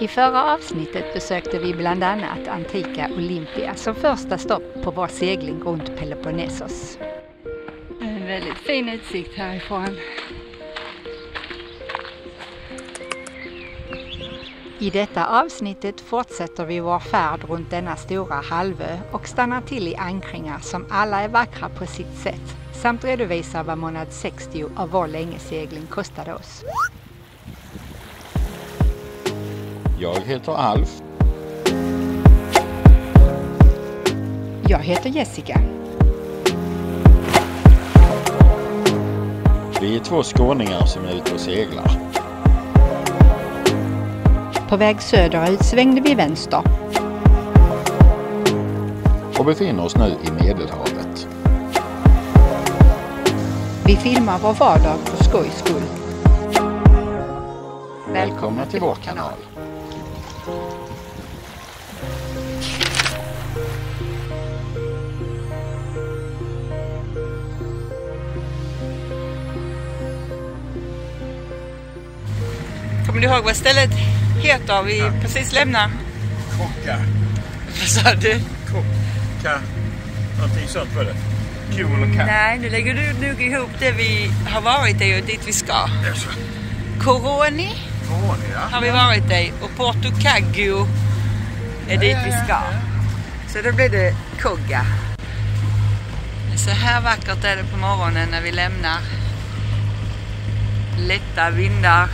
I förra avsnittet besökte vi bland annat antika Olympia som första stopp på vår segling runt Peloponnesos. En väldigt fin utsikt härifrån. I detta avsnittet fortsätter vi vår färd runt denna stora halvö och stannar till i ankringar som alla är vackra på sitt sätt, samt redovisar vad månad 60 av vår längesegling kostade oss. Jag heter Alf. Jag heter Jessica. Vi är två skåningar som är ute och seglar. På väg söderut svängde vi vänster. Och befinner oss nu i Medelhavet. Vi filmar vår vardag för skojs skull. Välkomna till vår kanal. Kommer du ihåg vad stället heter vi precis lämnar? Kocka. Vad sa du? Kocka. Någonting sånt var det. Kul och katt. Nej, nu lägger du nog ihop det vi har varit i och dit vi ska. Coroni har vi varit i och Porto Caggio är dit vi ska. Så då blir det Kogga. Så här vackert är det på morgonen när vi lämnar. Lätta vindar.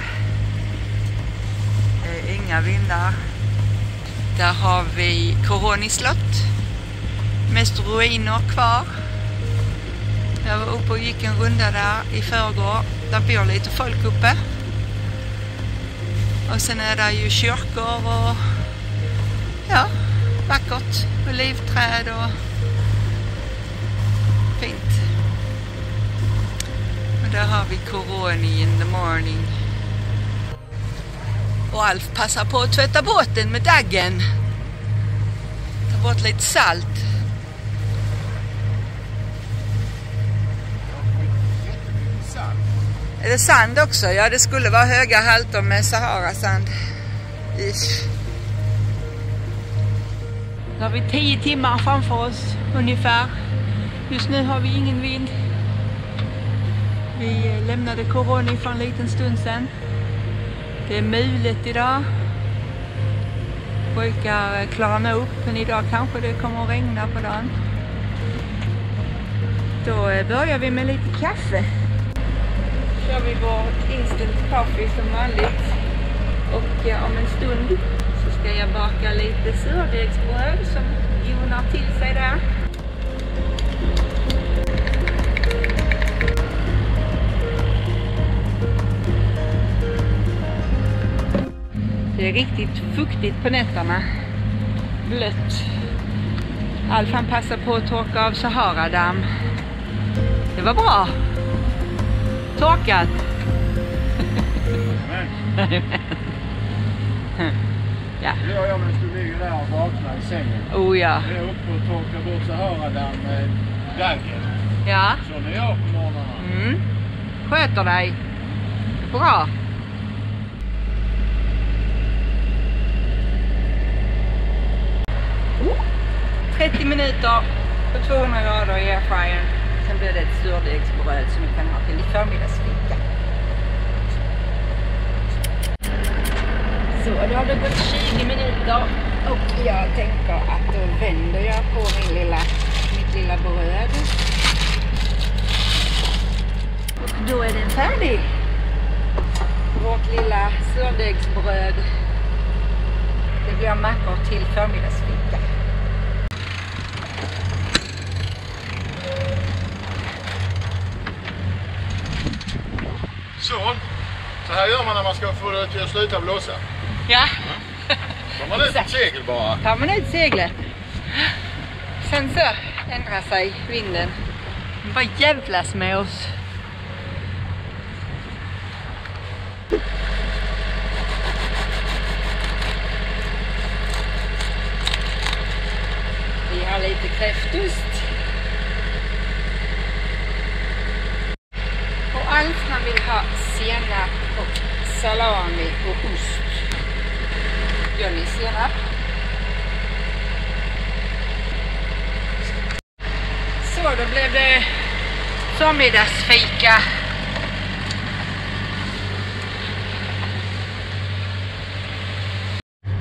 Inga vindar. Där har vi Coroni slott. Mest ruiner kvar. Jag var uppe och gick en runda där i förrgår. Där bor lite folk uppe. Och sen är det ju kyrkor och ja, vackert. Olivträd och fint. Och där har vi Coroni in the morning. Och Alf passar på att tvätta båten med daggen. Ta bort lite salt. Är det sand också? Ja, det skulle vara höga halter med Sahara-sand. Då har vi 10 timmar framför oss ungefär. Just nu har vi ingen vind. Vi lämnade Coroni för en liten stund sedan. Det är mulet idag. Brukar klarna upp, men idag kanske det kommer att regna på dagen. Då börjar vi med lite kaffe. Kör vi vår instant coffee som vanligt. Och om en stund så ska jag baka lite surdegsbröd som jonar till sig där. Det är riktigt fuktigt på nätterna. Blött. Alf han passar på att torka av Sahara-damm. Det var bra. Torkat. Ja. Det gör jag medan du ligger där och vaknar i sängen. Oh ja. Jag är uppe och torkar bort Sahara-damm med daggen. Ja. Så när jag på morgonen. Mm. Sköter dig. Bra. Oh. 30 minuter på 200 grader i airfryern. Sen blir det ett surdegsbröd som vi kan ha till förmiddagsfika. Så då har det gått 20 minuter och jag tänker att då vänder jag på mitt lilla bröd. Och då är den färdig. Vårt lilla surdegsbröd. Det blir mackor till förmiddagsfika. Så här gör man när man ska få det till att sluta blåsa. Ja. Tar man ut ett segel bara. Tar man ut seglet. Sen så ändrar sig vinden. Den bara jävlas med oss. Vi har lite kräftost. Och Alf han vill ha senap och salami och ost. Mjölksenap. Så då blev det förmiddagsfika.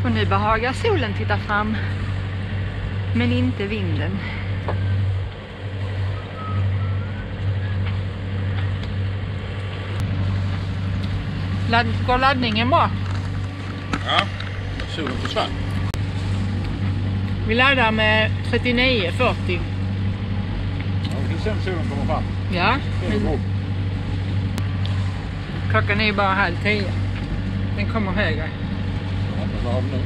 Och nu behagar solen titta fram. Men inte vinden. Går laddningen bra? Ja, solen försvann. Vi laddar med 39,40. Ja, det är sen solen kommer fram. Ja. Klockan är ju bara 9:30. Den kommer högre. Ja, men vad har vi nu?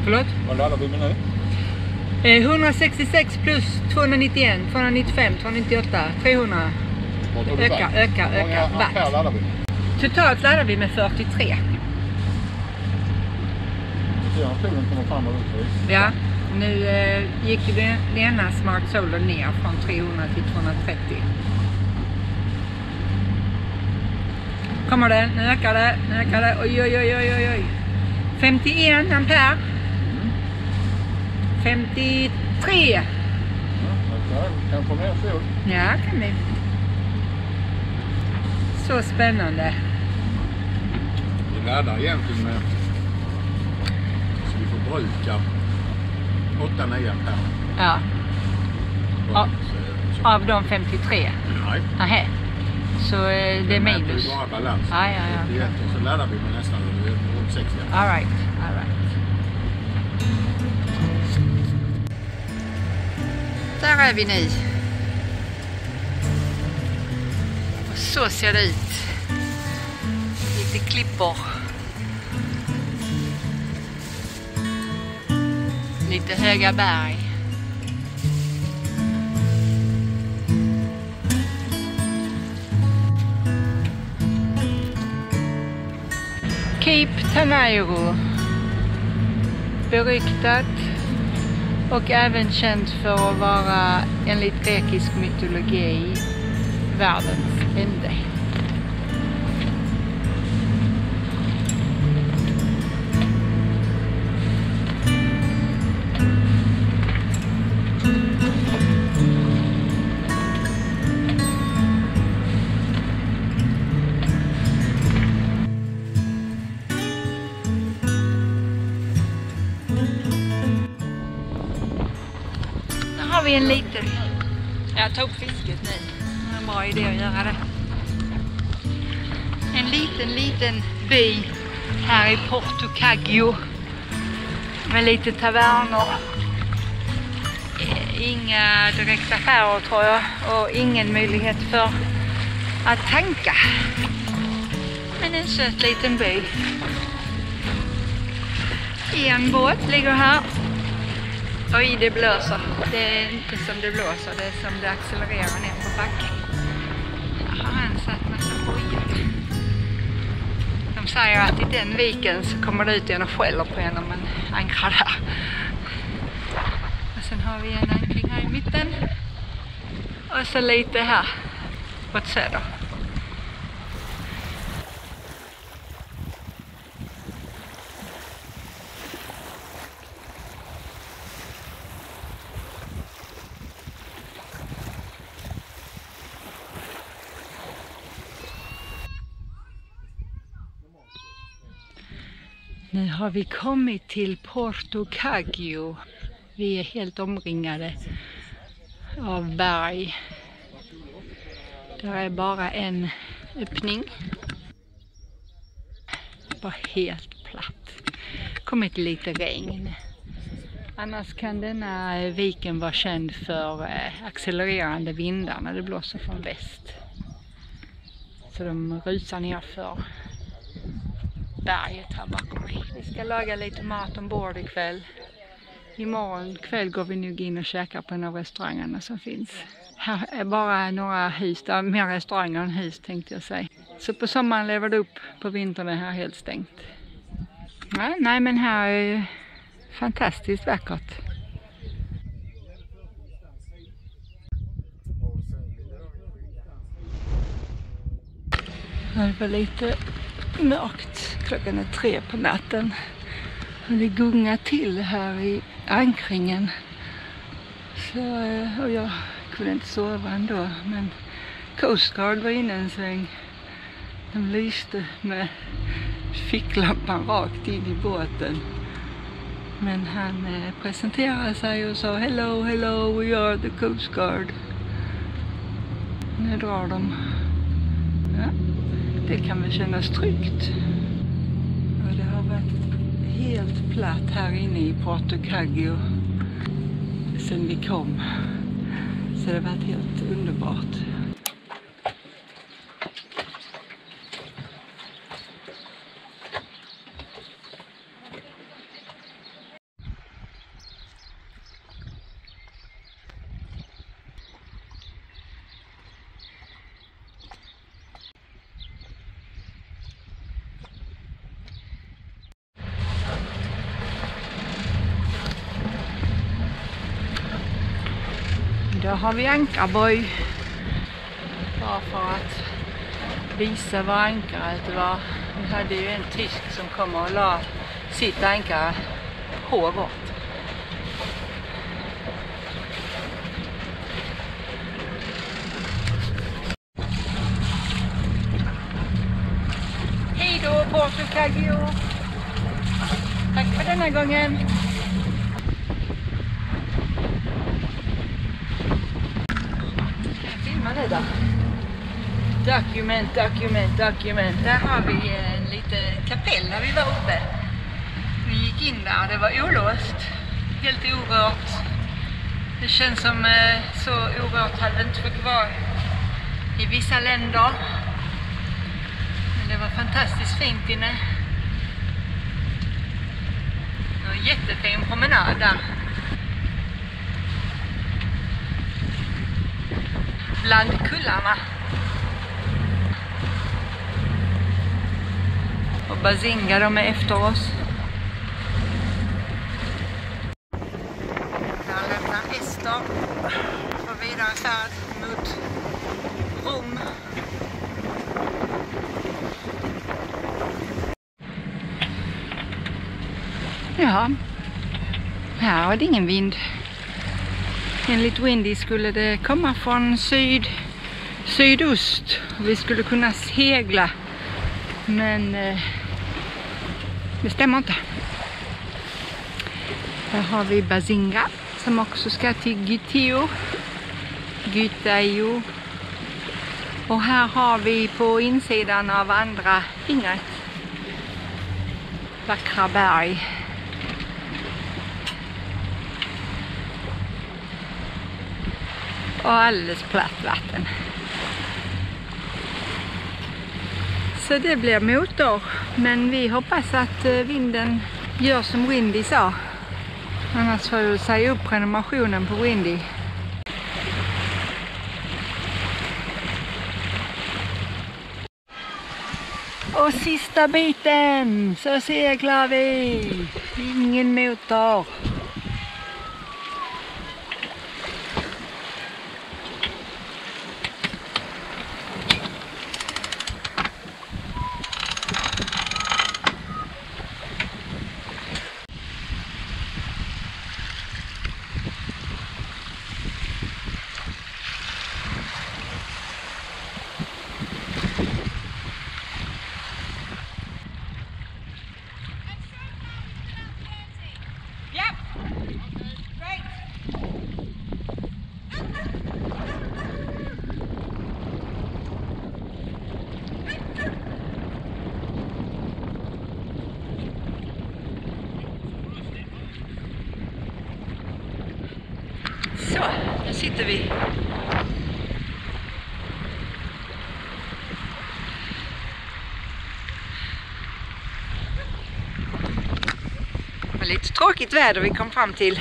Förlåt? Vad laddar vi med nu? 166 plus 291, 295, 298, 300. Öka. Watt laddar vi med? Totalt laddar vi med 43. Solen kommer fram och ut. Ja, nu gick det ena Smart Solar ner från 300 till 230. Kommer det, nu ökar det, oj. 51 ampere. 53. Ja, kan få mer sol. Ja, kan vi. Så spännande. Vi laddar egentligen med så vi förbrukar 8-9 ampere. Ja. Av de 53? Nej. Nähä. Så det är minus? Det är bara balans. Ja. Egentligen så laddar vi med nästan runt 60. All right. Där är vi nu. Och så ser det ut. Lite klippor. Lite höga berg. Cape Tanairo. Beryktat och även känt för att vara enligt grekisk mytologi världens ände. Har vi en liten... Jag tar upp fisket nu. Det är en bra idé att göra det. En liten by här i Porto Caggio. Med lite taverner. Inga direkta affärer tror jag. Och ingen möjlighet för att tanka. Men en söt liten by. En båt ligger här. Oj, det blåser. Det är inte som det blåser, det är som det accelererar ner på backen. Jag har ansatt massa bojar. De säger att i den viken så kommer det ut en och skäller på en om man ankrar där. Och sen har vi en ankring här i mitten. Och så lite här åt söder. Nu har vi kommit till Porto Caggio. Vi är helt omringade av berg. Där är bara en öppning. Bara helt platt. Kommit lite regn. Annars kan denna viken vara känd för accelererande vindar när det blåser från väst. Så de rusar ner för berget här bakom mig. Vi ska laga lite mat ombord ikväll. Imorgon kväll går vi nog in och käkar på en av restaurangerna som finns. Här är bara några hus, där är mer restauranger än hus tänkte jag säga. Så på sommaren lever det upp, på vintern är här helt stängt. Ja, nej men här är fantastiskt vackert. Det var lite mörkt. Klockan är 3 på natten. Och det gungar till här i ankringen. Så, och jag kunde inte sova ändå, men Coast Guard var inne en sväng. De lyste med ficklampan rakt in i båten. Men han presenterade sig och sa hello, hello, we are the Coast Guard. Nu drar de. Ja, det kan väl kännas tryggt. Och det har varit helt platt här inne i Porto Cagio sen vi kom. Så det har varit helt underbart. Då har vi ankarboj. Bara för att visa vad ankaret var. Vi hade ju en tysk som kom och la sitt ankare på vårt. Hej då Porto Cagio. Tack för denna gången. Dokument. Där har vi en liten kapell när vi var uppe. Vi gick in där, det var olåst. Helt orört. Det känns som så orört hade det inte fått vara i vissa länder. Men det var fantastiskt fint inne. Det var en jättefin promenad där. Bland kullarna. Och Bazinga, de är efter oss. Där lämnar Ester för vidare färd mot Rom. Ja, här var det ingen vind. Enligt Windy skulle det komma från sydost. Vi skulle kunna segla. Men det stämmer inte. Här har vi Bazinga som också ska till Gytaio. Och här har vi på insidan av andra fingret vackra berg. Och alldeles platt vatten. Så det blir motor. Men vi hoppas att vinden gör som Windy sa. Annars får vi säga upp prenumerationen på Windy. Och sista biten så seglar vi. Ingen motor. Så, nu sitter vi. Det var lite tråkigt väder vi kom fram till.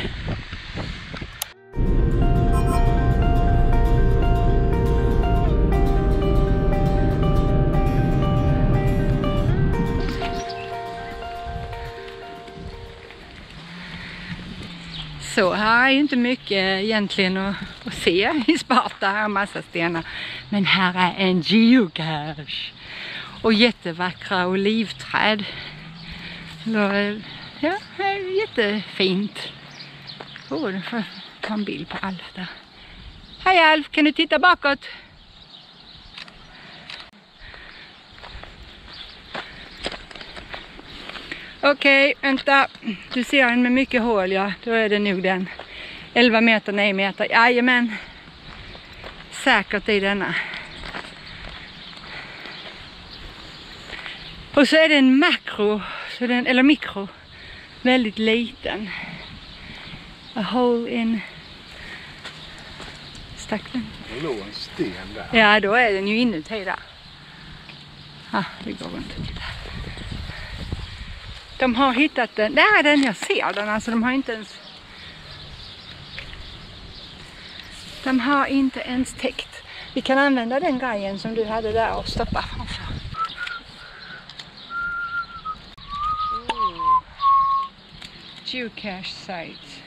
Så här är ju inte mycket egentligen att se i Sparta, här är massa stenar. Men här är en geocache och jättevackra olivträd. Ja, det är jättefint. Nu får jag ta en bild på Alf där. Hej Alf, kan du titta bakåt? Okej, vänta. Du ser en med mycket hål, ja. Då är det nog den. 11 meter, 9 meter. Jajamän. Säkert i denna. Och så är det en makro, så den, eller mikro. Väldigt liten. A hole in. Stack den? Det låg en sten där. Ja, då är den ju inuti där. Ja, det går inte. De har hittat den. Där är den, jag ser den. Alltså de har inte ens... De har inte ens täckt. Vi kan använda den grejen som du hade där och stoppa framför. Geocache sites.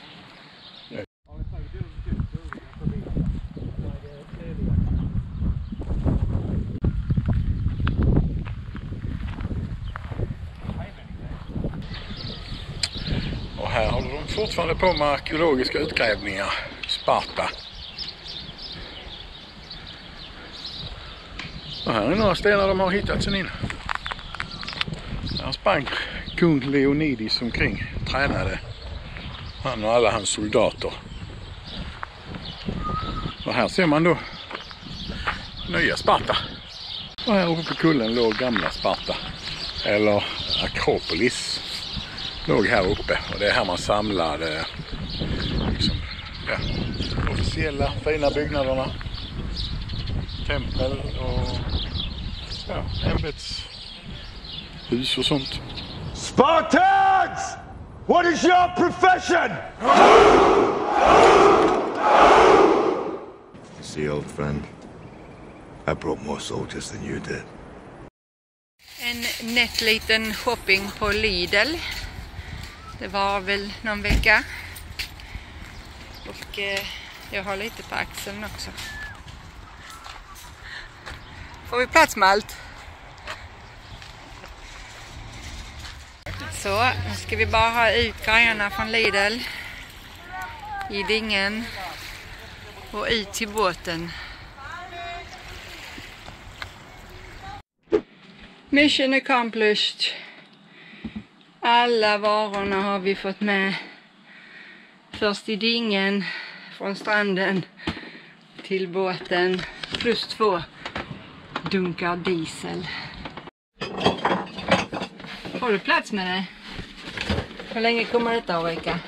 Och här håller de fortfarande på med arkeologiska utgrävningar i Sparta. Och här är några stenar de har hittat sen innan. Här sprang kung Leonidas omkring, tränade han och alla hans soldater. Och här ser man då nya Sparta. Och här uppe på kullen låg gamla Sparta, eller Akropolis, låg här uppe. Och det är här man samlade liksom, ja, officiella fina byggnaderna, tempel och ja, ämbetshus och sånt. Spartans! What is your profession? See, old friend, I brought more soldiers than you did. En nätt liten shopping på Lidl. Det var väl någon vecka. Och jag har lite på axeln också. Får vi plats med allt? Så, nu ska vi bara ha ut grejerna från Lidl i dingen och ut till båten. Mission accomplished. Alla varorna har vi fått med. Först i dingen från stranden till båten plus 2 dunkar diesel. Har du plats med det? Hur länge kommer detta att räcka?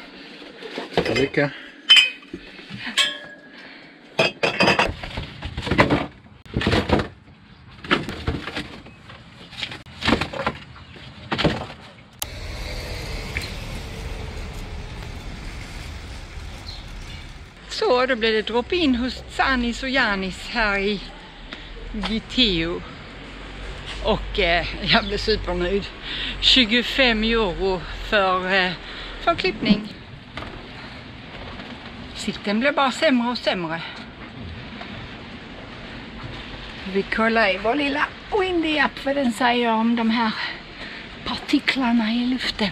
En vecka. Så, då blir det drop-in hos Tsanis och Janis här i Giteo. Och jag blev supernöjd. 25 euro för klippning. Sikten blir bara sämre och sämre. Vi kollar i vår lilla Windy-app vad den säger om de här partiklarna i luften.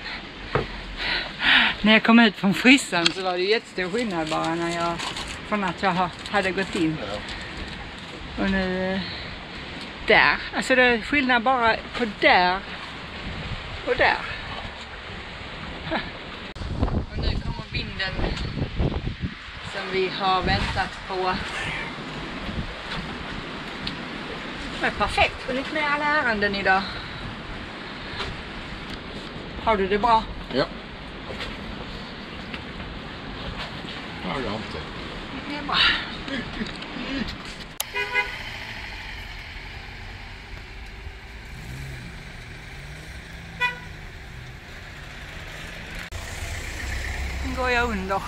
När jag kom ut från frissan så var det jättestor skillnad bara från att jag hade gått in. Och nu där. Alltså det är skillnad bara på där och där. Och nu kommer vinden som vi har väntat på. Det är perfekt. För lite med alla ärenden idag. Har du det bra? Ja. Ja, jag har inte. Det är bra. Nu går jag under.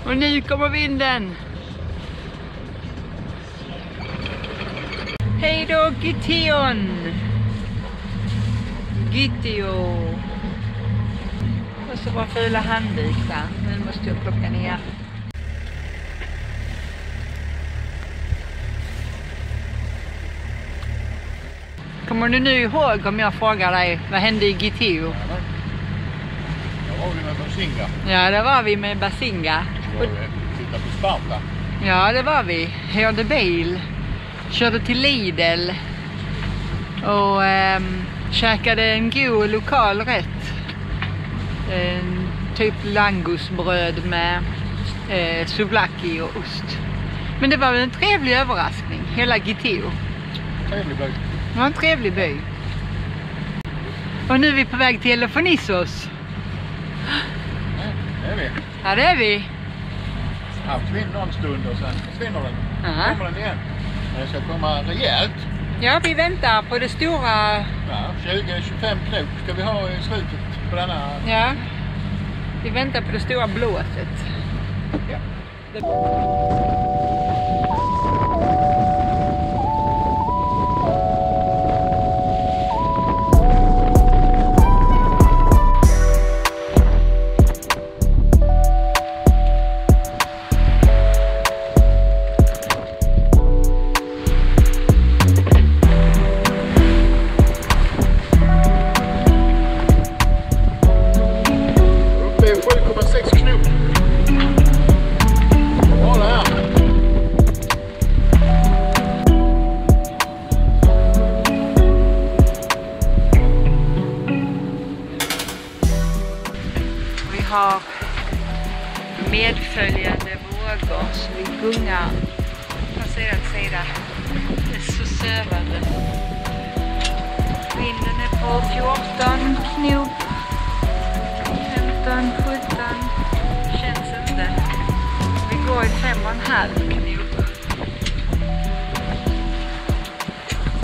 Och nu kommer vinden. Hej då Giteon. Giteo. Och så var fula handvik där. Nu måste jag plocka ner. Kommer du nu ihåg om jag frågar dig, vad hände i Gitio? Då var vi med Basinga. Ja, det var vi med Basinga. Då var vi tittade på Sparta. Ja, det var vi. Hörde bil. Körde till Lidl. Och käkade en god lokal rätt. Typ langosbröd med souvlaki och ost. Men det var väl en trevlig överraskning, hela Gitio. Trevlig by. Det var en trevlig by. Och nu är vi på väg till Elofonissos. Det är vi. Ja, det är vi. Här försvinner någon stund och sen försvinner den. Aha. Kommer den igen. Men det ska komma rejält. Ja, vi väntar på det stora... Ja, 20-25 knop ska vi ha i slutet på denna. Ja, vi väntar på det stora blåset. Ja. Har medföljande vågor så vi gungar från sida till sida. Det är så sövande. Vinden är på 14 knop. 15, 17. Känns inte. Vi går i 5,5 knop.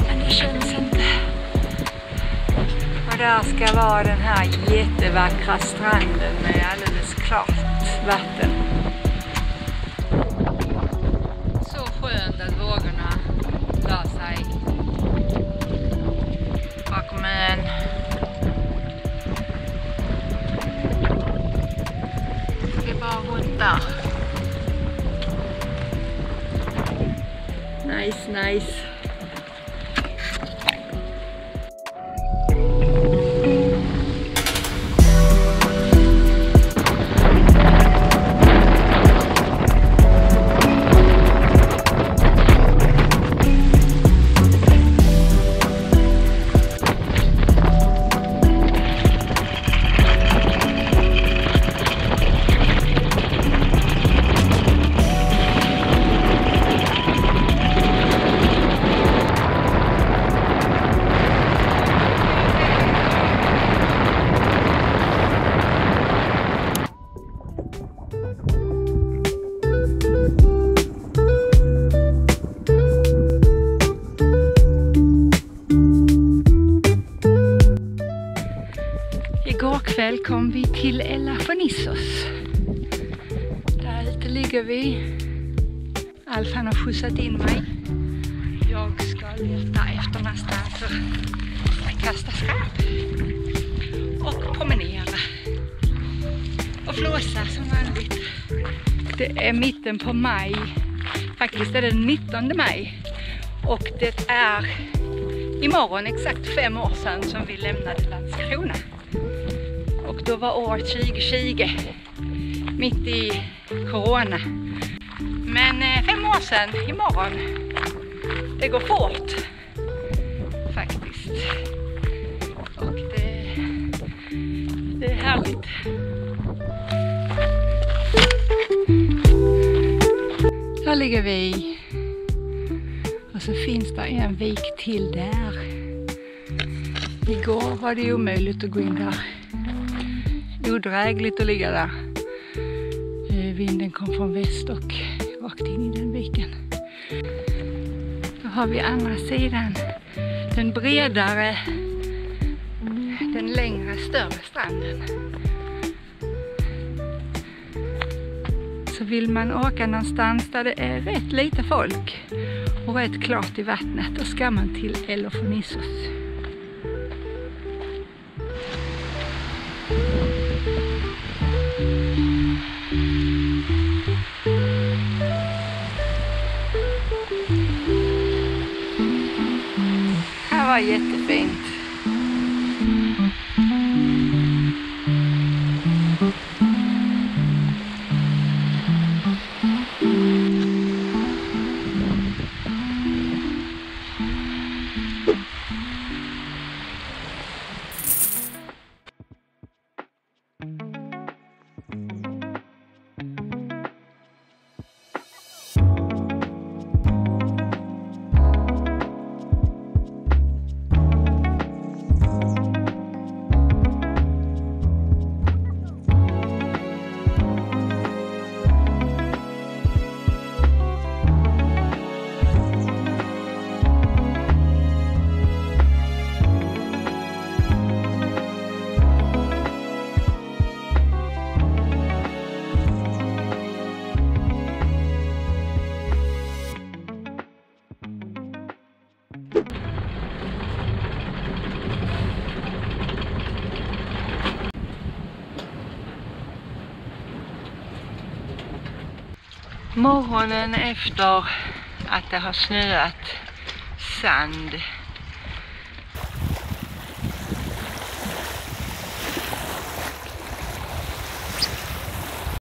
Men det känns inte. Och där ska vara den här jättevackra stranden med alldeles klart vatten. Så skönt att vågorna la sig bakom ön. Det är bara runt där. Nice, nice. Igår kväll kom vi till Elofonissos. Där ute ligger vi. Alf han har skjutsat in mig. Jag ska leta efter någonstans att kasta skräp. Och promenera. Och flåsa som vanligt. Det är mitten på maj. Faktiskt är det 19 maj. Och det är imorgon exakt 5 år sedan som vi lämnade Landskrona. Och då var år 2020, mitt i corona. Men 5 år sedan imorgon, det går fort faktiskt. Och det är härligt. Där ligger vi. Och så finns det en vik till där. Igår var det omöjligt att gå in där. Odrägligt att ligga där. Vinden kom från väst och rakt in i den viken. Då har vi andra sidan. Den bredare, den längre, större stranden. Så vill man åka någonstans där det är rätt lite folk och rätt klart i vattnet, då ska man till Elofonissos. bara jättefint. Morgonen efter att det har snöat sand